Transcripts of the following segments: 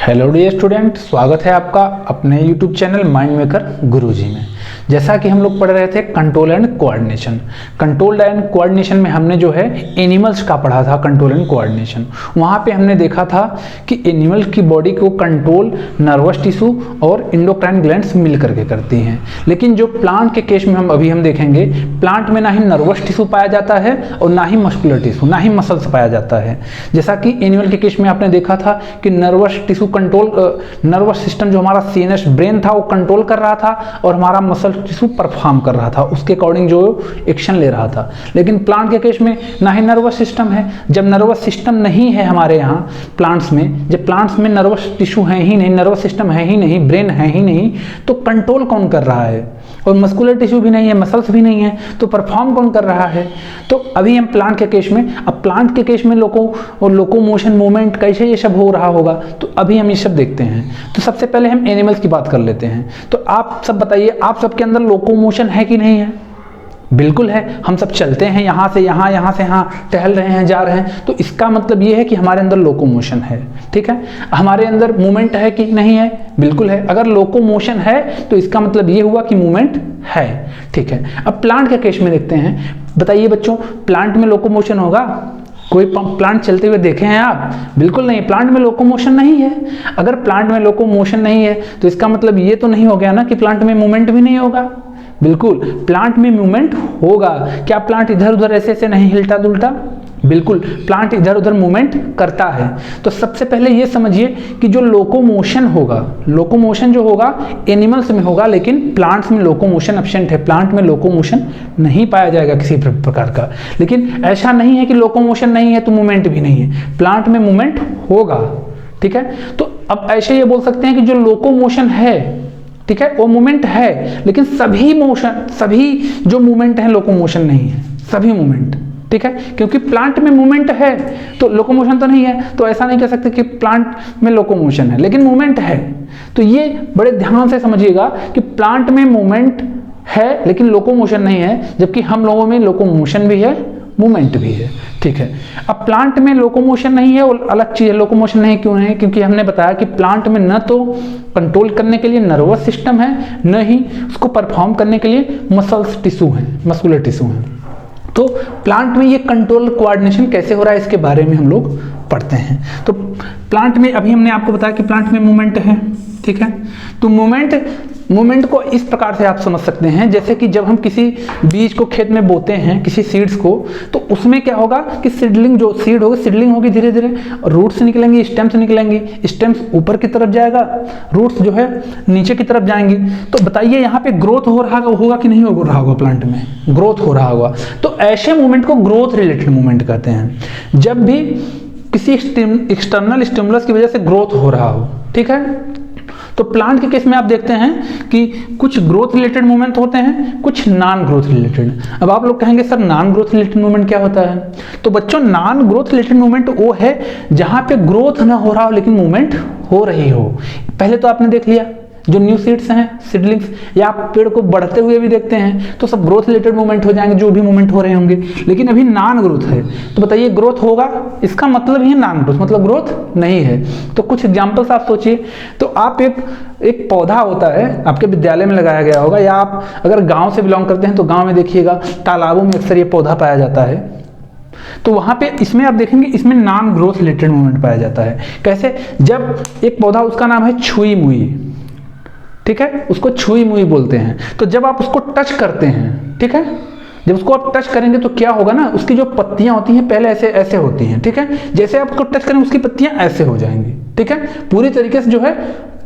Hello dear student, स्वागत है आपका अपने यूट्यूब चैनल माइंड मेकर गुरुजी में। जैसा कि हम लोग पढ़ रहे थे control and coordination. Control and coordination में हमने जो है एनिमल्स का पढ़ा था। कंट्रोल एंड कोऑर्डिनेशन वहाँ पे हमने देखा था कि एनिमल की बॉडी को कंट्रोल नर्वस टिश्यू और एंडोक्राइन ग्लैंड्स मिल करके करती हैं। लेकिन जो प्लांट के केस में हम देखेंगे, प्लांट में ना ही नर्वस टिश्यू पाया जाता है और ना ही मस्कुलर टिश्यू, ना ही मसल्स पाया जाता है। जैसा कि एनिमल के केस में आपने देखा था कि nervous tissue control, nervous system जो हमारा सीएनएस ब्रेन था वो कंट्रोल कर रहा था और हमारा मसल टिश्यू परफॉर्म कर रहा था, उसके अकॉर्डिंग जो एक्शन ले रहा था। लेकिन प्लांट के केस में ना ही नर्वस सिस्टम है। जब नर्वस सिस्टम नहीं है हमारे यहाँ प्लांट्स में, जब प्लांट्स में नर्वस टिश्यू है ही नहीं, नर्वस सिस्टम है ही नहीं, ब्रेन है ही नहीं, तो कंट्रोल कौन कर रहा है? और मस्कुलर टिश्यू भी नहीं है, मसल्स भी नहीं है, तो परफॉर्म कौन कर रहा है? तो अभी हम प्लांट के केस में, अब प्लांट के केस में लोकोमोशन मूवमेंट कैसे ये सब हो रहा होगा, तो अभी हम ये सब देखते हैं। तो सबसे पहले हम एनिमल्स की बात कर लेते हैं। तो आप सब बताइए, आप सबके अंदर लोकोमोशन है कि नहीं है? बिल्कुल है। हम सब चलते हैं यहाँ से यहाँ, यहाँ से यहाँ, टहल रहे हैं, जा रहे हैं, तो इसका मतलब ये है कि हमारे अंदर लोकोमोशन है। ठीक है, हमारे अंदर मूवमेंट है कि नहीं है? बिल्कुल है। अगर लोकोमोशन है तो इसका मतलब ये हुआ कि मूवमेंट है। ठीक है, अब प्लांट के केस में देखते हैं। बताइए बच्चों, प्लांट में लोकोमोशन होगा? कोई प्लांट चलते हुए देखे हैं आप? बिल्कुल नहीं, प्लांट में लोकोमोशन नहीं है। अगर प्लांट में लोकोमोशन नहीं है तो इसका मतलब ये तो नहीं हो गया ना कि प्लांट में मूवमेंट भी नहीं होगा। बिल्कुल, प्लांट में मूवमेंट होगा। क्या प्लांट इधर उधर ऐसे ऐसे नहीं हिलता डुलता? बिल्कुल, प्लांट इधर उधर मूवमेंट करता है। तो सबसे पहले ये समझिए कि जो लोकोमोशन होगा, लोकोमोशन जो होगा एनिमल्स में होगा, लेकिन प्लांट्स में लोकोमोशन एब्सेंट है। प्लांट में लोकोमोशन नहीं पाया जाएगा किसी प्रकार का। लेकिन ऐसा नहीं है कि लोकोमोशन नहीं है तो मूवमेंट भी नहीं है, प्लांट में मूवमेंट होगा। ठीक है, तो अब ऐसे ये बोल सकते हैं कि जो लोकोमोशन है, ठीक है, वो मूवमेंट है, लेकिन सभी जो मूवमेंट है लोकोमोशन नहीं है, सभी मूवमेंट। ठीक है, क्योंकि प्लांट में मूवमेंट है तो लोकोमोशन तो नहीं है, तो ऐसा नहीं कह सकते कि प्लांट में लोकोमोशन है, लेकिन मूवमेंट है। तो ये बड़े ध्यान से समझिएगा कि प्लांट में मूवमेंट है लेकिन लोकोमोशन नहीं है, जबकि हम लोगों में लोकोमोशन भी है, मूवमेंट भी है। ठीक है, अब प्लांट में लोकोमोशन नहीं है और अलग चीज है। लोकोमोशन नहीं क्यों नहीं? क्योंकि हमने बताया कि प्लांट में न तो कंट्रोल करने के लिए नर्वस सिस्टम है, न ही उसको परफॉर्म करने के लिए मसल्स टिश्यू है, मस्कुलर टिश्यू है। तो प्लांट में ये कंट्रोल कोऑर्डिनेशन कैसे हो रहा है, इसके बारे में हम लोग पढ़ते हैं। तो प्लांट में अभी हमने आपको बताया कि प्लांट में मूवमेंट है। ठीक है, तो मूवमेंट को इस प्रकार से आप समझ सकते हैं, जैसे कि जब हम किसी बीज को खेत में बोते हैं, किसी सीड्स को, तो उसमें क्या होगा कि सीडलिंग जो सीड होगी, सीडलिंग होगी धीरे धीरे, रूट्स निकलेंगी, स्टेम्स निकलेंगी, स्टेम्स ऊपर की तरफ जाएगा, रूट्स जो है नीचे की तरफ जाएंगी। तो बताइए यहाँ पे ग्रोथ हो रहा होगा कि नहीं हो रहा होगा? प्लांट में ग्रोथ हो रहा होगा। तो ऐसे मूवमेंट को ग्रोथ रिलेटेड मूवमेंट कहते हैं, जब भी किसी एक्सटर्नल स्टिमुलस की वजह से ग्रोथ हो रहा हो। ठीक है, तो प्लांट के केस में आप देखते हैं कि कुछ ग्रोथ रिलेटेड मूवमेंट होते हैं, कुछ नॉन ग्रोथ रिलेटेड। अब आप लोग कहेंगे sir non growth related movement क्या होता है? तो बच्चों, नॉन ग्रोथ रिलेटेड मूवमेंट वो है जहां पे ग्रोथ ना हो रहा हो लेकिन मूवमेंट हो रही हो। पहले तो आपने देख लिया जो न्यू सीड्स हैं, सीडलिंग्स, या आप पेड़ को बढ़ते हुए भी देखते हैं तो सब ग्रोथ रिलेटेड मूवमेंट हो जाएंगे, जो भी मूवमेंट हो रहे होंगे। लेकिन अभी नॉन ग्रोथ है, तो बताइए ग्रोथ होगा? इसका मतलब ही नॉन ग्रोथ, मतलब ग्रोथ नहीं है। तो कुछ एग्जांपल्स आप सोचिए। तो आप एक पौधा होता है, आपके विद्यालय में लगाया गया होगा, या आप अगर गाँव से बिलोंग करते हैं तो गाँव में देखिएगा तालाबों में अक्सर ये पौधा पाया जाता है। तो वहां पे इसमें आप देखेंगे इसमें नॉन ग्रोथ रिलेटेड मूवमेंट पाया जाता है। कैसे? जब एक पौधा, उसका नाम है छुई मुई, ठीक है, उसको छुई मुई बोलते हैं। तो जब आप उसको टच करते हैं, ठीक है, जब उसको आप टच करेंगे तो क्या होगा ना, उसकी जो पत्तियां होती हैं पहले ऐसे ऐसे होती हैं। ठीक है, जैसे आप उसको टच करेंगे उसकी पत्तियां ऐसे हो जाएंगी। ठीक है, पूरी तरीके से जो है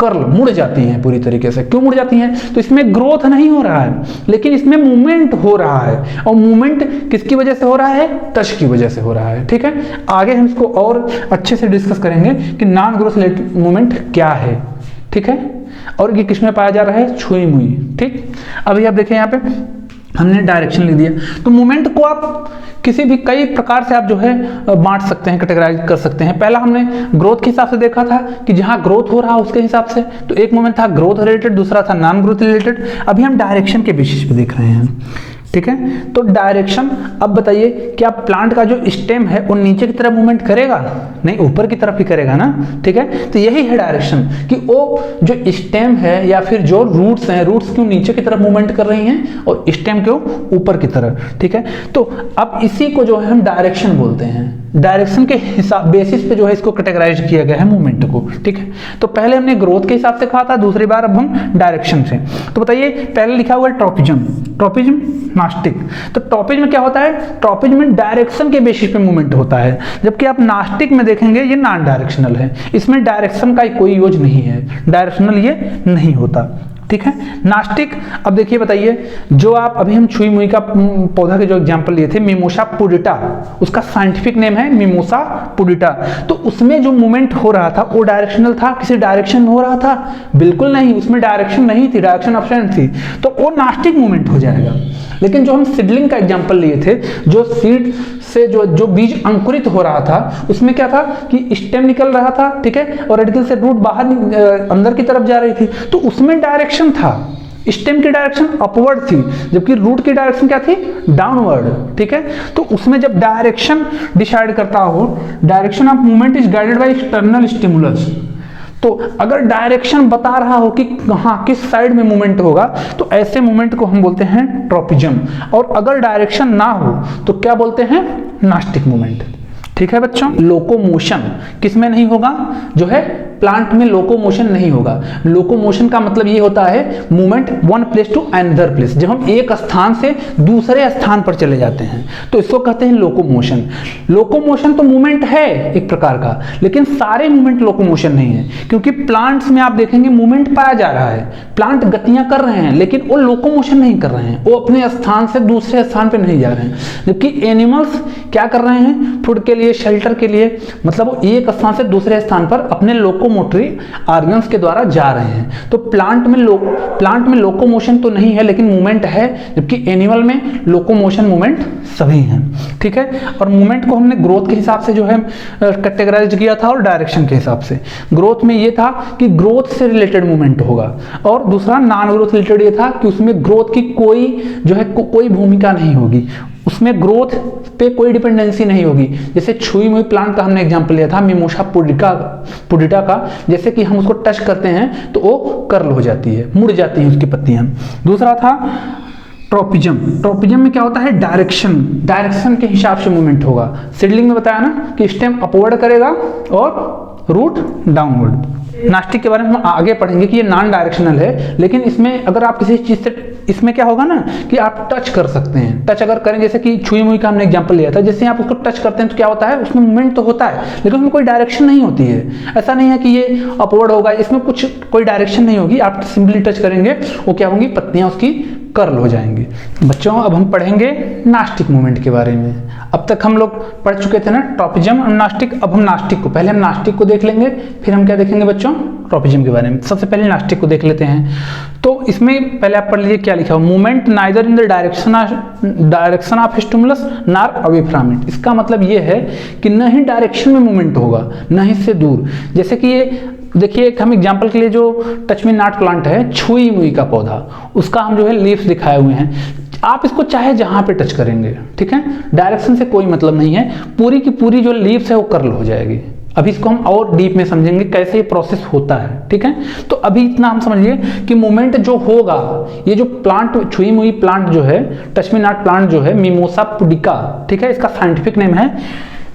कर्ल मुड़ जाती हैं पूरी तरीके से। क्यों मुड़ जाती हैं? तो इसमें ग्रोथ नहीं हो रहा है, लेकिन इसमें मूवमेंट हो रहा है। और मूवमेंट किसकी वजह से हो रहा है? टच की वजह से हो रहा है। ठीक है, आगे हम इसको और अच्छे से डिस्कस करेंगे कि नॉन ग्रोथ रिलेटेड मूवमेंट क्या है। ठीक है, और ये किसमें पाया जा रहा है? छुई मुई। ठीक, अभी आप देखें यहाँ पे हमने डायरेक्शन लिख दिया। तो मूवमेंट को आप किसी भी कई प्रकार से आप जो है बांट सकते हैं, कैटेगराइज कर सकते हैं। पहला हमने ग्रोथ के हिसाब से देखा था कि जहां ग्रोथ हो रहा है उसके हिसाब से, तो एक मूवमेंट था ग्रोथ रिलेटेड, दूसरा था नॉन ग्रोथ रिलेटेड। अभी हम डायरेक्शन के बेसिस पे देख रहे हैं। ठीक है। तो डायरेक्शन, अब बताइए क्या प्लांट का जो स्टेम है वो नीचे की तरफ मूवमेंट करेगा? नहीं, ऊपर की तरफ ही करेगा ना, ठीक है। तो यही है डायरेक्शन कि वो जो स्टेम है या फिर जो रूट्स हैं, रूट्स क्यों नीचे की तरफ मूवमेंट कर रही हैं और स्टेम क्यों ऊपर की तरफ, ठीक है। तो अब इसी को जो है हम डायरेक्शन बोलते हैं। डायरेक्शन के हिसाब बेसिस पे जो है इसको कैटेगराइज किया गया है मूवमेंट को, ठीक है। तो पहले हमने ग्रोथ के हिसाब से कहा था, दूसरी बार अब हम डायरेक्शन से। तो बताइए, पहले लिखा हुआ है ट्रॉपिज्म, ट्रॉपिज्म नास्टिक। तो ट्रॉपिज्म क्या होता है? ट्रॉपिज्म में डायरेक्शन के बेसिस पे मूवमेंट होता है, जबकि आप नास्टिक में देखेंगे ये नॉन डायरेक्शनल है, इसमें डायरेक्शन का कोई यूज नहीं है, डायरेक्शनल ये नहीं होता, ठीक है। नास्टिक, अब देखिए बताइए, जो आप अभी हम छुई मुई का पौधा के जो एग्जांपल लिए थे, मिमोसा पुडिटा, उसका साइंटिफिक नेम है मिमोसा पुडिटा। तो उसमें जो मूवमेंट हो रहा था वो डायरेक्शनल था, किसी डायरेक्शन में हो रहा था? बिल्कुल नहीं, उसमें डायरेक्शन नहीं थी, डायरेक्शन एब्सेंट थी, तो वो नास्टिक मूवमेंट हो जाएगा। लेकिन जो हम सीडलिंग का एग्जांपल लिए थे, जो सीड से जो बीज अंकुरित हो रहा था, उसमें क्या था कि स्टेम निकल रहा था, ठीक है, और रेडिकल से रूट बाहर अंदर की तरफ जा रही थी, तो उसमें डायरेक्शन था। स्टेम की डायरेक्शन अपवर्ड थी, जबकि रूट की डायरेक्शन क्या थी? डाउनवर्ड, ठीक है। तो उसमें जब डायरेक्शन डिसाइड करता हो, direction of movement is guided by external stimulus. तो अगर डायरेक्शन बता रहा हो कि कहाँ किस साइड में मूवमेंट होगा, तो ऐसे मूवमेंट को हम बोलते हैं ट्रॉपिज्म। और अगर डायरेक्शन ना हो तो क्या बोलते हैं? नास्टिक मूवमेंट, ठीक है बच्चों। लोकोमोशन किस में नहीं होगा? जो है प्लांट में लोकोमोशन नहीं होगा। लोकोमोशन का मतलब ये होता है movement one place to another place, जब हम एक स्थान से दूसरे स्थान पर चले जाते हैं तो इसको कहते हैं लोकोमोशन। लोकोमोशन तो मूवमेंट है एक प्रकार का, लेकिन सारे मूवमेंट लोकोमोशन नहीं है, क्योंकि प्लांट्स में आप देखेंगे मूवमेंट पाया जा रहा है, प्लांट गतियां कर रहे हैं, लेकिन वो लोकोमोशन नहीं कर रहे हैं, वो अपने स्थान से दूसरे स्थान पर नहीं जा रहे हैं। जबकि एनिमल्स क्या कर रहे हैं? फूड के लिए, शेल्टर के लिए, मतलब वो एक स्थान से दूसरे स्थान पर अपने लोकोमोटरी ऑर्गन्स के द्वारा जा रहे हैं। तो प्लांट में लोकोमोशन तो नहीं है, लेकिन मूवमेंट है, जबकि एनिमल में लोकोमोशन मूवमेंट सभी हैं, ठीक है। और मूवमेंट को हमने ग्रोथ के हिसाब से जो है कैटेगराइज किया था, और डायरेक्शन के हिसाब से। ग्रोथ में ये था कि ग्रोथ से रिलेटेड मूवमेंट होगा, और दूसरा नॉन ग्रोथ रिलेटेड ये था कि उसमें ग्रोथ की कोई भूमिका नहीं होगी, उसमें ग्रोथ पे कोई डिपेंडेंसी नहीं होगी। जैसे छुई मुई प्लांट का हमने एग्जांपल लिया था मिमोसा पुडिटा का, जैसे कि हम उसको टच करते हैं तो वो कर्ल हो जाती है, मुड़ जाती हैं उसकी पत्तियां। दूसरा था ट्रॉपिज्म। ट्रॉपिज्म में क्या होता है? डायरेक्शन के हिसाब से मूवमेंट होगा। सीडलिंग में बताया ना कि स्टेम अपवर्ड करेगा और रूट डाउनवर्ड। नास्टिक के बारे में हम आगे पढ़ेंगे कि ये नॉन डायरेक्शनल है, लेकिन इसमें अगर आप किसी चीज से, इसमें क्या होगा ना कि आप टच कर सकते हैं। टच अगर करें, जैसे कि छुई मुई का हमने एग्जांपल लिया था, जैसे आप उसको टच करते हैं तो क्या होता है? उसमें मूवमेंट तो होता है, लेकिन उसमें कोई डायरेक्शन नहीं होती है। ऐसा नहीं है कि ये अपवर्ड होगा, इसमें कोई डायरेक्शन नहीं होगी। आप सिंपली टच करेंगे, वो क्या होंगी? पत्तियां उसकी कर्ल हो जाएंगी। बच्चों, अब हम पढ़ेंगे नास्टिक मूवमेंट के बारे में। अब तक हम लोग पढ़ चुके थे ना ट्रॉपिज्म और नास्टिक। अब हम नास्टिक को, पहले हम नास्टिक को देख लेंगे, फिर हम क्या देखेंगे बच्चों? ट्रॉपिज्म के बारे में। सबसे पहले नास्टिक को देख लेते हैं। तो इसमें पहले आप पढ़ लीजिए क्या लिखा हुआ, movement neither in the direction of stimulus nor away from it. इसका मतलब ये है कि न ही डायरेक्शन में मूवमेंट होगा, न ही से दूर। जैसे कि ये देखिए, एक हम एग्जांपल के लिए जो टच मी नॉट प्लांट है, छुई मुई का पौधा, उसका हम जो है लीव्स दिखाए हुए हैं। आप इसको चाहे जहां पे टच करेंगे, ठीक है, डायरेक्शन से कोई मतलब नहीं है, पूरी की पूरी जो लीव्स है वो कर्ल हो जाएगी। अभी इसको हम और डीप में समझेंगे कैसे ये प्रोसेस होता है, ठीक है। तो अभी इतना हम समझिए कि मूवमेंट जो होगा, ये जो प्लांट छुई मुई प्लांट जो है, टच मी नॉट प्लांट जो है, मिमोसा पुडिका, ठीक है, इसका साइंटिफिक नेम है।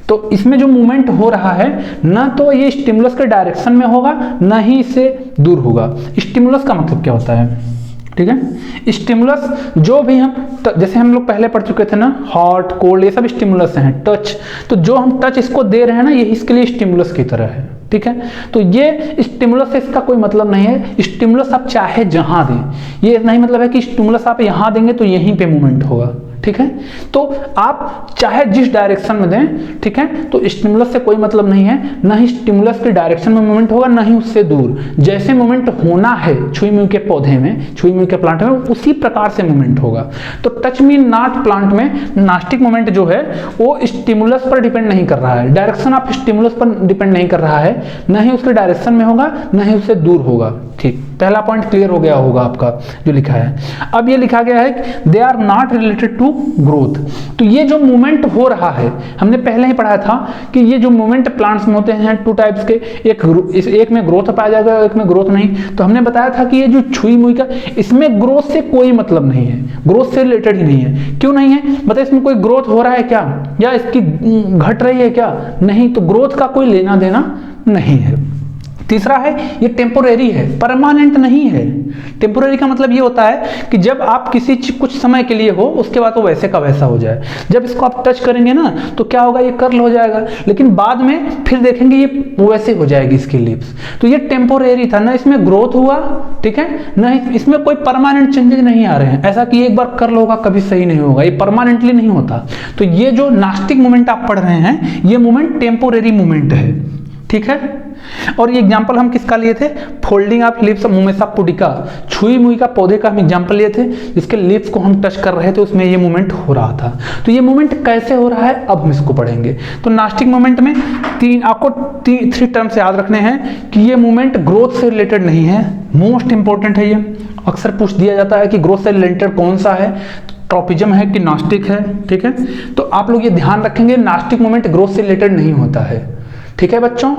तो इसमें जो मूवमेंट हो रहा है, ना तो ये स्टिमुलस के डायरेक्शन में होगा, ना ही इससे दूर होगा। स्टिमुलस का मतलब क्या होता है? ठीक है, स्टिमुलस जो भी हम, जैसे हम लोग पहले पढ़ चुके थे ना, हॉट कोल्ड, ये सब स्टिमुलस हैं। टच, तो जो हम टच इसको दे रहे हैं ना, ये इसके लिए स्टिमुलस की तरह है, ठीक है। तो ये स्टिमुलस से इसका कोई मतलब नहीं है। स्टिमुलस आप चाहे जहां दें, ये नहीं मतलब है कि स्टिमुलस आप यहां देंगे तो यहीं पे मूवमेंट होगा, ठीक है। तो आप चाहे जिस डायरेक्शन में दें, ठीक है, तो स्टिमुलस से कोई मतलब नहीं है, ना ही स्टिमुलस के डायरेक्शन में मूवमेंट होगा, ना ही उससे दूर। जैसे मूवमेंट होना है छुई मुई के पौधे में, छुई मुई के प्लांट में, उसी प्रकार से मूवमेंट होगा। तो टच मी नॉट प्लांट में नास्टिक मूवमेंट जो है वो स्टिमुलस पर डिपेंड नहीं कर रहा है, डायरेक्शन ऑफ स्टिमुलस पर डिपेंड नहीं कर रहा है, ना ही उसके डायरेक्शन में होगा, ना ही उससे दूर होगा, ठीक। पहला पॉइंट क्लियर हो गया होगा आपका जो लिखा है। अब ये लिखा गया है they are not related to growth. तो ये जो मूवमेंट हो रहा है, हमने पहले ही पढ़ा था कि ये जो मूवमेंट प्लांट्स में होते हैं टू टाइप्स के, एक में ग्रोथ पाया जाएगा, एक में ग्रोथ नहीं। तो हमने बताया था कि ये जो छुई मुई का, इसमें ग्रोथ से कोई मतलब नहीं है, ग्रोथ से रिलेटेड ही नहीं है। क्यों नहीं है बताइए, इसमें कोई ग्रोथ हो रहा है क्या, या इसकी घट रही है क्या, नहीं, तो ग्रोथ का कोई लेना देना नहीं है। तीसरा है ये टेम्पोरेरी है, परमानेंट नहीं है। टेम्पोरेरी का मतलब ये होता है कि जब आप किसी कुछ समय के लिए हो, उसके बाद वो वैसे का वैसा हो जाए। जब इसको आप टच करेंगे ना तो क्या होगा, ये कर्ल हो जाएगा, लेकिन बाद में फिर देखेंगे ये वैसे हो जाएगी इसकी लिप्स। तो ये टेम्पोरेरी था, ना इसमें ग्रोथ हुआ, ठीक है, ना इसमें कोई परमानेंट चेंजेस नहीं आ रहे हैं। ऐसा कि एक बार कर्ल होगा कभी सही नहीं होगा, ये परमानेंटली नहीं होता। तो ये जो नास्टिक मूवमेंट आप पढ़ रहे हैं, ये मूवमेंट टेम्पोरेरी मूवमेंट है, ठीक है। और ये एग्जांपल हम किसका लिए थे, फोल्डिंग ऑफ लिप्स मुमेसा पुडिका, छुई मुई का पौधे का हम एग्जांपल लिए थे, जिसके लिप्स को हम टच कर रहे थे, उसमें ये मूवमेंट हो रहा था। तो ये मूवमेंट कैसे हो रहा है अब हम इसको पढ़ेंगे। तो नास्टिक मूवमेंट में आपको थ्री टर्म्स याद रखने हैं कि ये मूवमेंट ग्रोथ से रिलेटेड नहीं है, मोस्ट इंपॉर्टेंट है। ये अक्सर पूछ दिया जाता है कि ग्रोथ से रिलेटेड कौन सा है, ट्रॉपिज्म है कि नास्टिक है, ठीक है। तो आप लोग ये ध्यान रखेंगे, नास्टिक मूवमेंट ग्रोथ से रिलेटेड नहीं होता है, ठीक है बच्चों,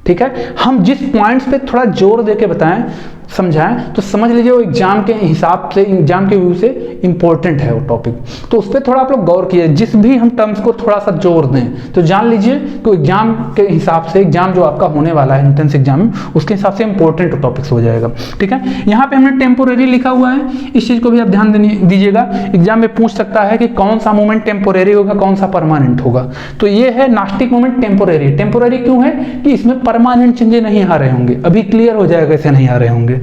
ठीक है। हम जिस पॉइंट्स पे थोड़ा जोर देके बताएं, समझाएं, तो समझ लीजिए वो एग्जाम के हिसाब से, एग्जाम के व्यू से इंपॉर्टेंट है वो टॉपिक, तो उस पर थोड़ा आप लोग गौर कीजिए। जिस भी हम टर्म्स को थोड़ा सा जोर दें तो जान लीजिए कि एग्जाम के हिसाब से, एग्जाम जो आपका होने वाला है एंट्रेंस एग्जाम में, उसके हिसाब से इंपॉर्टेंट टॉपिक्स हो जाएगा, ठीक है। यहाँ पे हमने टेम्पोरेरी लिखा हुआ है, इस चीज को भी आप ध्यान दीजिएगा। एग्जाम में पूछ सकता है कि कौन सा मूवमेंट टेम्पोरेरी होगा, कौन सा परमानेंट होगा। तो ये है नास्टिक मूवमेंट टेम्पोरेरी। टेम्पोरेरी क्यों है कि इसमें परमानेंट चेंजेस नहीं आ रहे होंगे, अभी क्लियर हो जाएगा ऐसे नहीं आ रहे होंगे।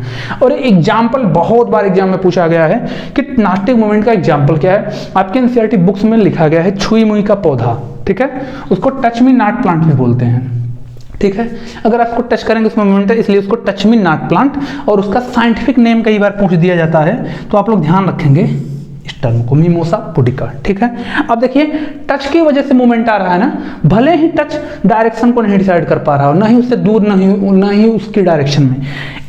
और एग्जाम्पल बहुत बार एग्जाम में पूछा गया है कि नास्टिक मूवमेंट का एग्जाम्पल क्या है। आपके एनसीईआरटी बुक्स में लिखा गया है छुई मुई का पौधा, ठीक है, उसको टच मी नॉट प्लांट भी बोलते हैं, ठीक है। अगर आपको टच करेंगे उसमें मूवमेंट है, इसलिए उसको टच मी नॉट प्लांट, और उसका साइंटिफिक नेम कई बार पूछ दिया जाता है, तो आप लोग ध्यान रखेंगे इस टर्म को, मिमोसा पुडिका, ठीक है। अब देखिए टच की वजह से मूवमेंट आ रहा है ना, भले ही टच डायरेक्शन को नहीं डिसाइड कर पा रहा हो, ना ही उससे दूर, ना ही उसकी डायरेक्शन में,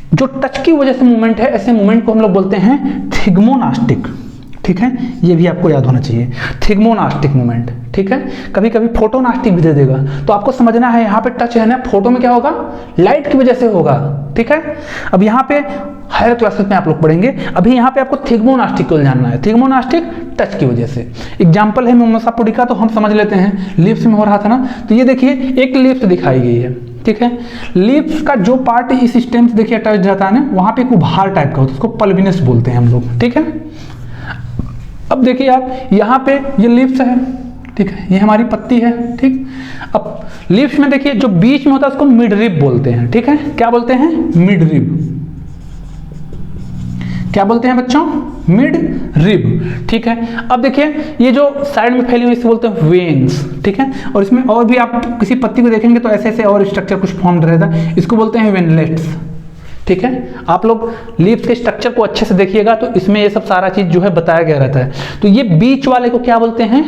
जो टच की वजह से मूवमेंट है, ऐसे मूवमेंट को हम लोग बोलते हैं थिग्मोनास्टिक, ठीक है। ये भी आपको याद होना चाहिए, थिग्मोनास्टिक मूवमेंट, ठीक है। कभी कभी फोटोनास्टिक भी दे देगा, तो आपको समझना है यहाँ पे टच है ना, फोटो में क्या होगा, लाइट की वजह से होगा, ठीक है। अब यहाँ पे हायर क्लासेस में आप लोग पढ़ेंगे, अभी यहाँ पे आपको थिग्मोनास्टिक को जानना है। थिग्मोनास्टिक टच की वजह से, एग्जाम्पल है मिमोसा पुडिका, तो हम समझ लेते हैं, लिप्स में हो रहा था ना। तो ये देखिए एक लिप्स दिखाई गई है, ठीक है। लिप्स का जो पार्ट इस स्टेम से देखिए टच जाता है ना, वहां पे एक उभार टाइप का होता है, उसको पल्विनस बोलते हैं हम लोग, ठीक है। अब देखिए आप यहाँ पे ये लिप्स है, ठीक है, ये हमारी पत्ती है, ठीक। अब लिप्स में देखिए जो बीच में होता है उसको मिड रिब बोलते हैं, ठीक है। क्या बोलते हैं, मिड रिब, क्या बोलते हैं बच्चों, मिड रिब, ठीक है। अब देखिए ये जो साइड में फैली हुई इसे बोलते हैं वेन्स, ठीक है। और इसमें और भी आप किसी पत्ती को देखेंगे तो ऐसे ऐसे और स्ट्रक्चर कुछ फॉर्म रहता है, इसको बोलते हैं वेनलेट्स, ठीक है। आप लोग लीव्स के स्ट्रक्चर को अच्छे से देखिएगा तो इसमें ये सब सारा चीज जो है बताया गया रहता है। तो ये बीच वाले को क्या बोलते हैं,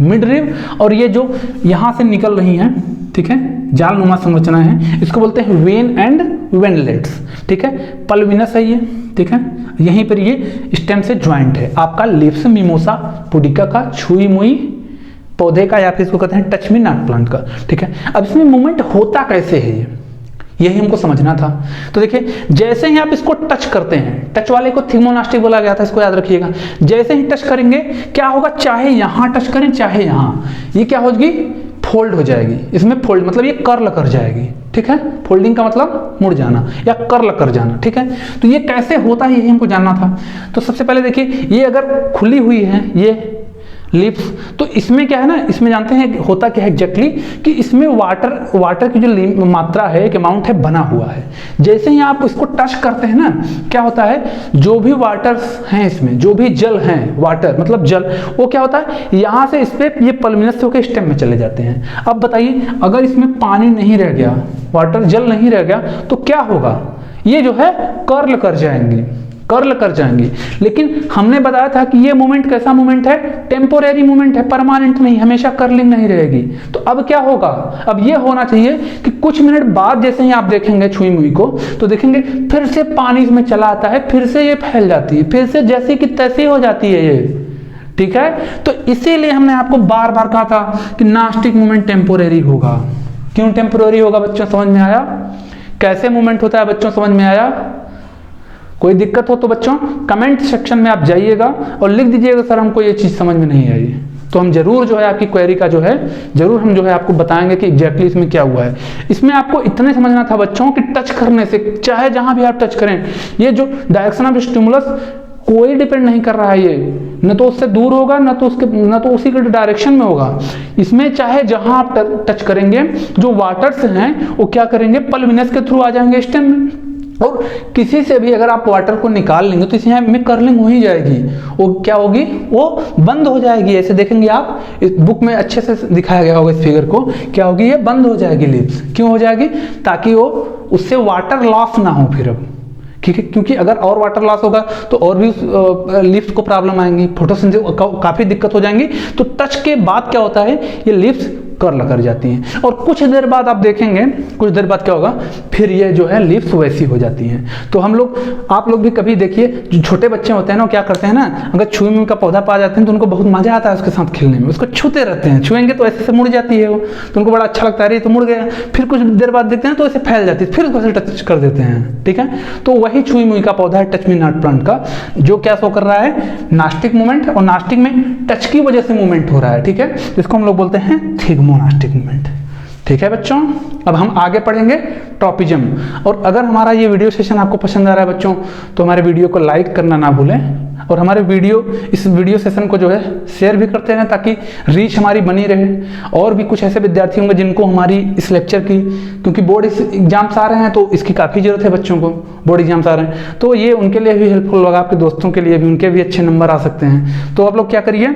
मिड रिब, और ये जो यहां से निकल रही हैं, ठीक है, जाल नुमा संरचना है, इसको बोलते हैं वेन एंड वेनलेट्स, ठीक है। पल्विनस है ये, ठीक है, यहीं पर ये स्टेम से ज्वाइंट है आपका लिप्स मिमोसा पुडिका का, छुई मुई पौधे का, या फिर इसको कहते हैं टच मी नॉट प्लांट का, ठीक है। अब इसमें मूवमेंट होता कैसे है, यही हमको समझना था। तो देखिए जैसे ही आप इसको टच करते हैं, टच वाले को थिग्मोनास्टिक बोला गया था, इसको याद रखिएगा। जैसे ही टच करेंगे क्या होगा, चाहे यहां टच करें चाहे यहां, ये क्या होगी, फोल्ड हो जाएगी। इसमें फोल्ड मतलब ये कर्ल कर जाएगी, ठीक है। फोल्डिंग का मतलब मुड़ जाना या कर्ल कर जाना, ठीक है। तो ये कैसे होता है यही हमको जानना था। तो सबसे पहले देखिए ये अगर खुली हुई है ये लिप्स, तो इसमें क्या है ना, इसमें जानते हैं होता क्या है एग्जैक्टली, कि इसमें वाटर की जो मात्रा है, एक अमाउंट है, बना हुआ है। जैसे ही आप इसको टच करते हैं ना, क्या होता है, जो भी वाटर्स हैं इसमें, जो भी जल हैं, वाटर मतलब जल, वो क्या होता है, यहाँ से इस पे ये पल्विनस होकर स्टेम में चले जाते हैं। अब बताइए अगर इसमें पानी नहीं रह गया, वाटर जल नहीं रह गया, तो क्या होगा, ये जो है कर्ल कर जाएंगे, कर्ल कर जाएंगी। लेकिन हमने बताया था कि ये मूवमेंट कैसा मूवमेंट है, टेम्पोरेरी मूवमेंट है, परमानेंट नहीं, हमेशा कर्लिंग नहीं रहेगी। तो अब क्या होगा, अब ये होना चाहिए कि कुछ मिनट बाद जैसे ही आप देखेंगे छुई मुई को, तो देखेंगे फिर से पानी में चला आता है, फिर से ये फैल जाती है, फिर से जैसी कि तैसी हो जाती है ये, ठीक है। तो इसीलिए हमने आपको बार बार कहा था कि नास्टिक मूवमेंट टेम्पोरेरी होगा। क्यों टेम्पोरेरी होगा बच्चों, समझ में आया? कैसे मूवमेंट होता है बच्चों, समझ में आया? कोई दिक्कत हो तो बच्चों कमेंट सेक्शन में आप जाइएगा और लिख दीजिएगा सर हमको ये चीज़ समझ में नहीं आई, तो हम जरूर जो है आपकी क्वेरी का जो है जरूर हम जो है आपको बताएंगे कि एग्जैक्टली इसमें क्या हुआ है। इसमें आपको इतने समझना था बच्चों कि टच करने से, चाहे जहां भी आप टच करें, ये जो डायरेक्शन ऑफ स्टिमुलस कोई डिपेंड नहीं कर रहा है, ये न तो उससे दूर होगा न तो उसी के डायरेक्शन में होगा। इसमें चाहे जहां आप टच करेंगे, जो वाटर्स हैं वो क्या करेंगे, पल्विनस के थ्रू आ जाएंगे स्टेम में, और किसी से भी अगर आप वाटर को निकाल लेंगे तो इसमें में कर्लिंग हो ही जाएगी। वो क्या होगी, वो बंद हो जाएगी। ऐसे देखेंगे आप, इस बुक में अच्छे से दिखाया गया होगा इस फिगर को, क्या होगी, ये बंद हो जाएगी लिप्स। क्यों हो जाएगी, ताकि वो उससे वाटर लॉस ना हो फिर अब, ठीक है। क्योंकि अगर और वाटर लॉस होगा तो और भी लिप्स को प्रॉब्लम आएंगी, फोटोसिंथेसिस काफी दिक्कत हो जाएंगी। तो टच के बाद क्या होता है, ये लिप्स कर्ल कर जाती हैं, और कुछ देर बाद आप देखेंगे, कुछ देर बाद क्या होगा, फिर ये जो है लिप्स वैसी हो जाती हैं। तो हम लोग, आप लोग भी कभी देखिए, जो छोटे बच्चे होते हैं ना, क्या करते हैं ना, अगर छुई मुई का पौधा पा जाते हैं तो उनको बहुत मजा आता है उसके साथ खेलने में, उसको छूते रहते हैं, छुएंगे तो ऐसे से मुड़ जाती है वो, तो उनको बड़ा अच्छा लगता है, तो मुड़ गया। फिर कुछ देर बाद देखते हैं तो ऐसे फैल जाती है, फिर उसको टच कर देते हैं, ठीक है। तो वही छुई मुई का पौधा है टच मी नॉट प्लांट का, जो क्या शो कर रहा है, नास्टिक मूवमेंट, और नास्टिक में टच की वजह से मूवमेंट हो रहा है, ठीक है, जिसको हम लोग बोलते हैं थिग्मोनास्टिक मूवमेंट, ठीक है बच्चों। अब हम आगे पढ़ेंगे ट्रॉपिज्म। और अगर हमारा ये वीडियो सेशन आपको पसंद आ रहा है बच्चों, तो हमारे वीडियो को लाइक करना ना भूलें, और हमारे इस वीडियो सेशन को जो है शेयर भी करते रहें, ताकि रीच हमारी बनी रहे। और भी कुछ ऐसे विद्यार्थी होंगे जिनको हमारी इस लेक्चर की, क्योंकि बोर्ड एग्जाम्स आ रहे हैं तो इसकी काफ़ी ज़रूरत है बच्चों को, बोर्ड एग्जाम्स आ रहे हैं, तो ये उनके लिए भी हेल्पफुल होगा, आपके दोस्तों के लिए भी, उनके भी अच्छे नंबर आ सकते हैं। तो आप लोग क्या करिए,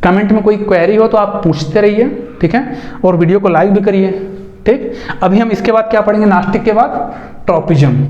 कमेंट में कोई क्वेरी हो तो आप पूछते रहिए, ठीक है, और वीडियो को लाइक भी करिए, ठीक। अभी हम इसके बाद क्या पढ़ेंगे, नास्टिक के बाद ट्रॉपिज्म।